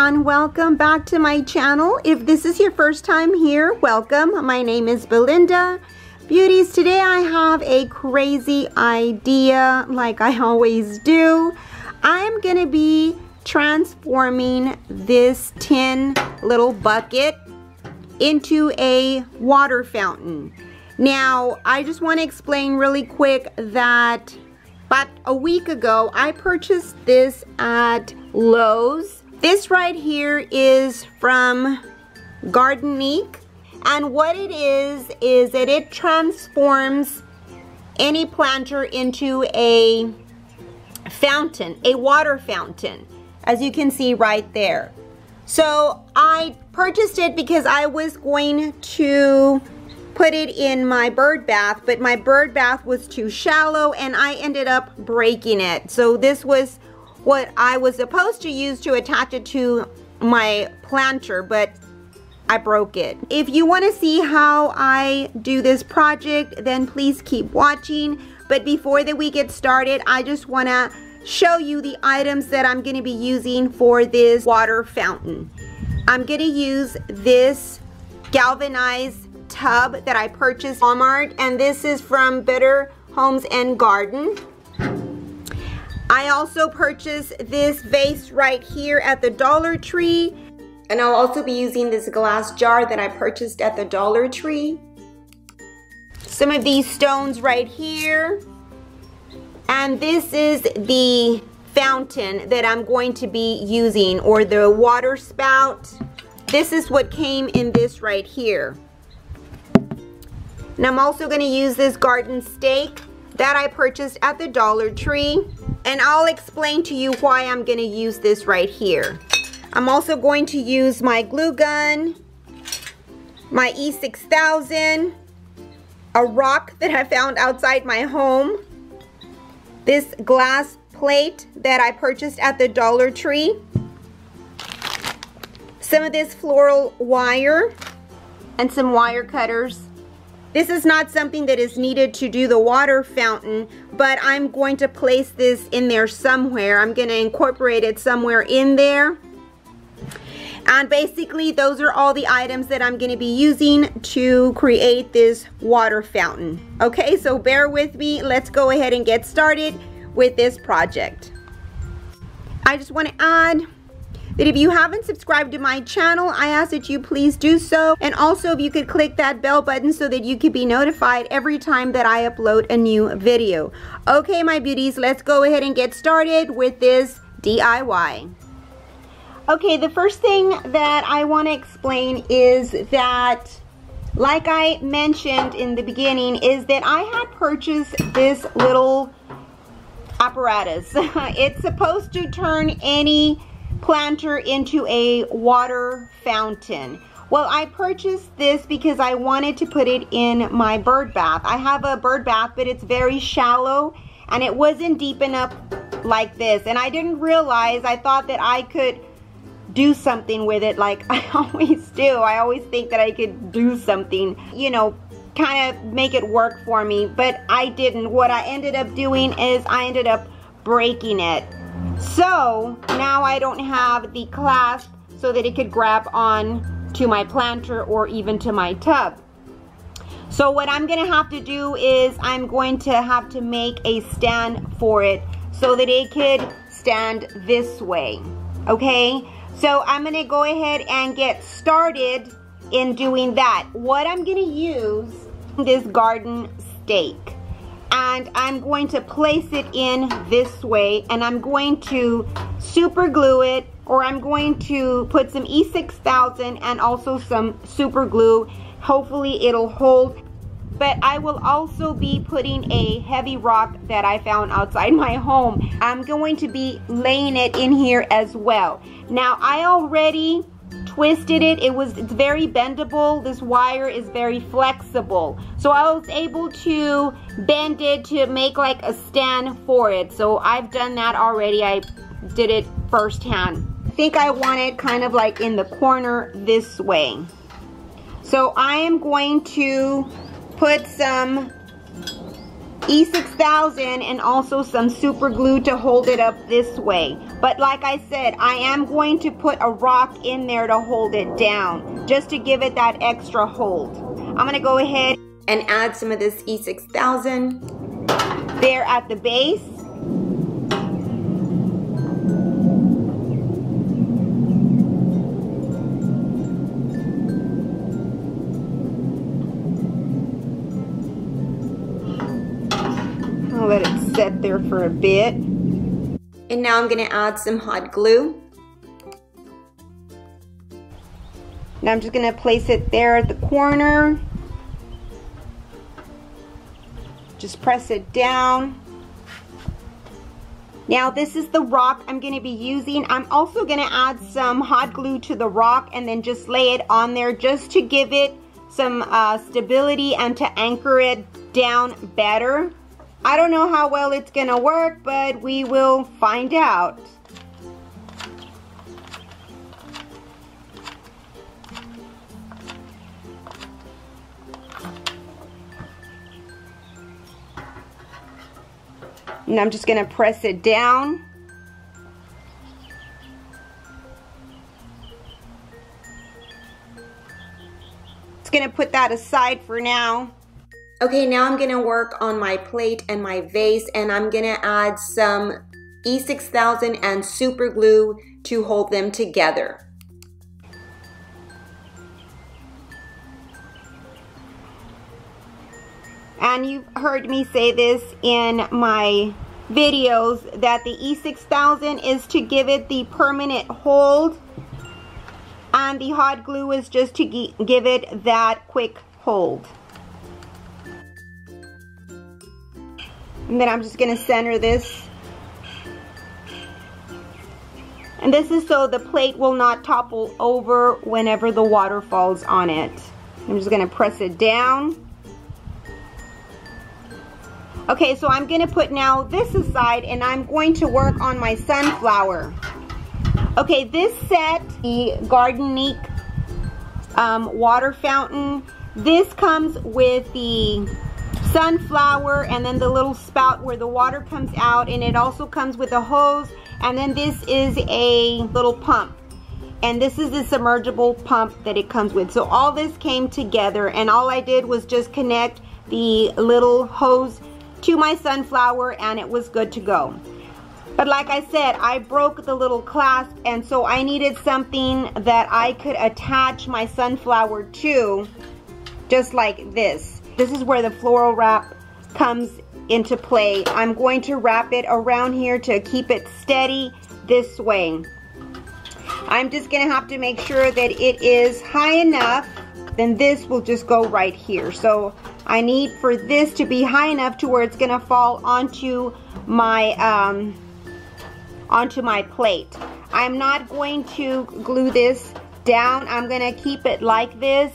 and welcome back to my channel. If this is your first time here, welcome. My name is Belinda. Beauties, today I have a crazy idea like I always do. I'm gonna be transforming this tin little bucket into a water fountain. Now, I just want to explain really quick that about a week ago, I purchased this at Lowe's. This right here is from Gardenique. And what it is that it transforms any planter into a fountain, a water fountain, as you can see right there. So I purchased it because I was going to put it in my bird bath, but my bird bath was too shallow and I ended up breaking it. So this was what I was supposed to use to attach it to my planter, but I broke it. If you want to see how I do this project, then please keep watching. But before that we get started, I just want to show you the items that I'm going to be using for this water fountain. I'm going to use this galvanized tub that I purchased at Walmart, and this is from Better Homes and Garden. I also purchased this vase right here at the Dollar Tree, and I'll also be using this glass jar that I purchased at the Dollar Tree. Some of these stones right here, and this is the fountain that I'm going to be using, or the water spout. This is what came in this right here. And I'm also going to use this garden stake that I purchased at the Dollar Tree. And I'll explain to you why I'm going to use this right here. I'm also going to use my glue gun, my E6000, a rock that I found outside my home, this glass plate that I purchased at the Dollar Tree, some of this floral wire, and some wire cutters. This is not something that is needed to do the water fountain, but I'm going to place this in there somewhere. I'm going to incorporate it somewhere in there. And basically, those are all the items that I'm going to be using to create this water fountain. Okay, so bear with me. Let's go ahead and get started with this project. I just want to add that if you haven't subscribed to my channel, I ask that you please do so. And also if you could click that bell button so that you could be notified every time that I upload a new video. Okay, my beauties, let's go ahead and get started with this DIY. Okay, the first thing that I want to explain is that, like I mentioned in the beginning, is that I had purchased this little apparatus. It's supposed to turn any planter into a water fountain. Well, I purchased this because I wanted to put it in my bird bath. I have a bird bath, but it's very shallow and it wasn't deep enough like this. And I didn't realize, I thought that I could do something with it like I always do. I always think that I could do something, you know, kind of make it work for me, but I didn't. What I ended up doing is I ended up breaking it. So now I don't have the clasp so that it could grab on to my planter or even to my tub. So what I'm going to have to do is I'm going to have to make a stand for it so that it could stand this way. Okay, so I'm going to go ahead and get started in doing that. What I'm going to use this garden stake, and I'm going to place it in this way, and I'm going to super glue it, or I'm going to put some E6000 and also some super glue. Hopefully it'll hold. But I will also be putting a heavy rock that I found outside my home. I'm going to be laying it in here as well. Now I already twisted it. It's very bendable. This wire is very flexible. So I was able to bend it to make like a stand for it. So I've done that already. I did it firsthand. I think I want it kind of like in the corner this way. So I am going to put some E6000 and also some super glue to hold it up this way. But like I said, I am going to put a rock in there to hold it down, just to give it that extra hold. I'm gonna go ahead and add some of this E6000 there at the base. I'll let it set there for a bit. And now I'm gonna add some hot glue. Now I'm just gonna place it there at the corner. Just press it down. Now this is the rock I'm gonna be using. I'm also gonna add some hot glue to the rock and then just lay it on there just to give it some stability and to anchor it down better. I don't know how well it's gonna work, but we will find out. And I'm just gonna press it down. Just gonna put that aside for now. Okay, now I'm gonna work on my plate and my vase, and I'm gonna add some E6000 and super glue to hold them together. And you've heard me say this in my videos that the E6000 is to give it the permanent hold, and the hot glue is just to give it that quick hold. And then I'm just gonna center this. And this is so the plate will not topple over whenever the water falls on it. I'm just gonna press it down. Okay, so I'm gonna put now this aside and I'm going to work on my sunflower. Okay, this set, the Gardenique water fountain, this comes with the sunflower and then the little spout where the water comes out, and it also comes with a hose, and then this is a little pump, and this is the submergible pump that it comes with. So all this came together, and all I did was just connect the little hose to my sunflower and it was good to go. But like I said, I broke the little clasp, and so I needed something that I could attach my sunflower to, just like this. This is where the floral wrap comes into play. I'm going to wrap it around here to keep it steady this way. I'm just gonna have to make sure that it is high enough, then this will just go right here. So I need for this to be high enough to where it's gonna fall onto my plate. I'm not going to glue this down. I'm gonna keep it like this.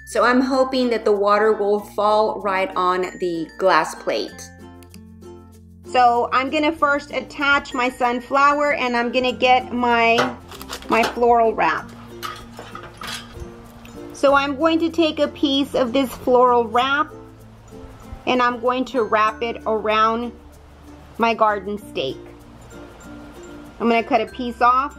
So I'm hoping that the water will fall right on the glass plate. So I'm gonna first attach my sunflower, and I'm gonna get my floral wrap. So I'm going to take a piece of this floral wrap and I'm going to wrap it around my garden stake. I'm gonna cut a piece off.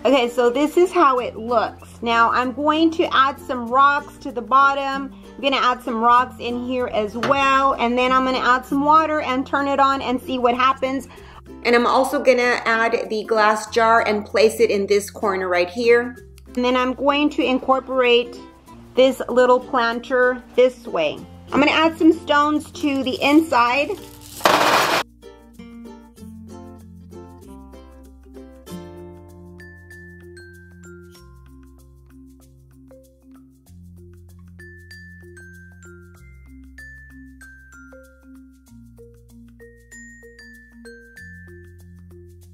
Okay, so this is how it looks. Now I'm going to add some rocks to the bottom. I'm gonna add some rocks in here as well, and then I'm gonna add some water and turn it on and see what happens. And I'm also gonna add the glass jar and place it in this corner right here. And then I'm going to incorporate this little planter this way. I'm gonna add some stones to the inside.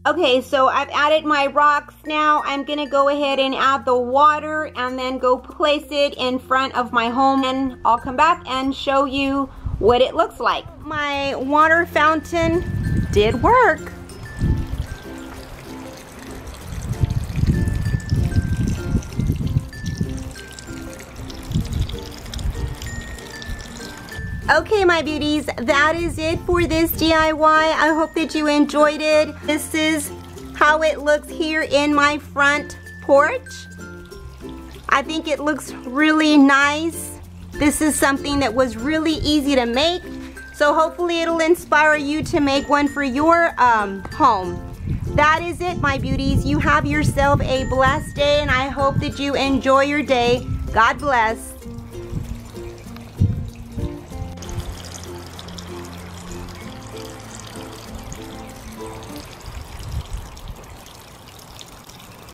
Okay, so I've added my rocks now. I'm gonna go ahead and add the water and then go place it in front of my home, and I'll come back and show you what it looks like. My water fountain did work. Okay, my beauties, that is it for this DIY. I hope that you enjoyed it. This is how it looks here in my front porch. I think it looks really nice. This is something that was really easy to make, so hopefully it'll inspire you to make one for your home. That is it, my beauties. You have yourself a blessed day, and I hope that you enjoy your day. God bless.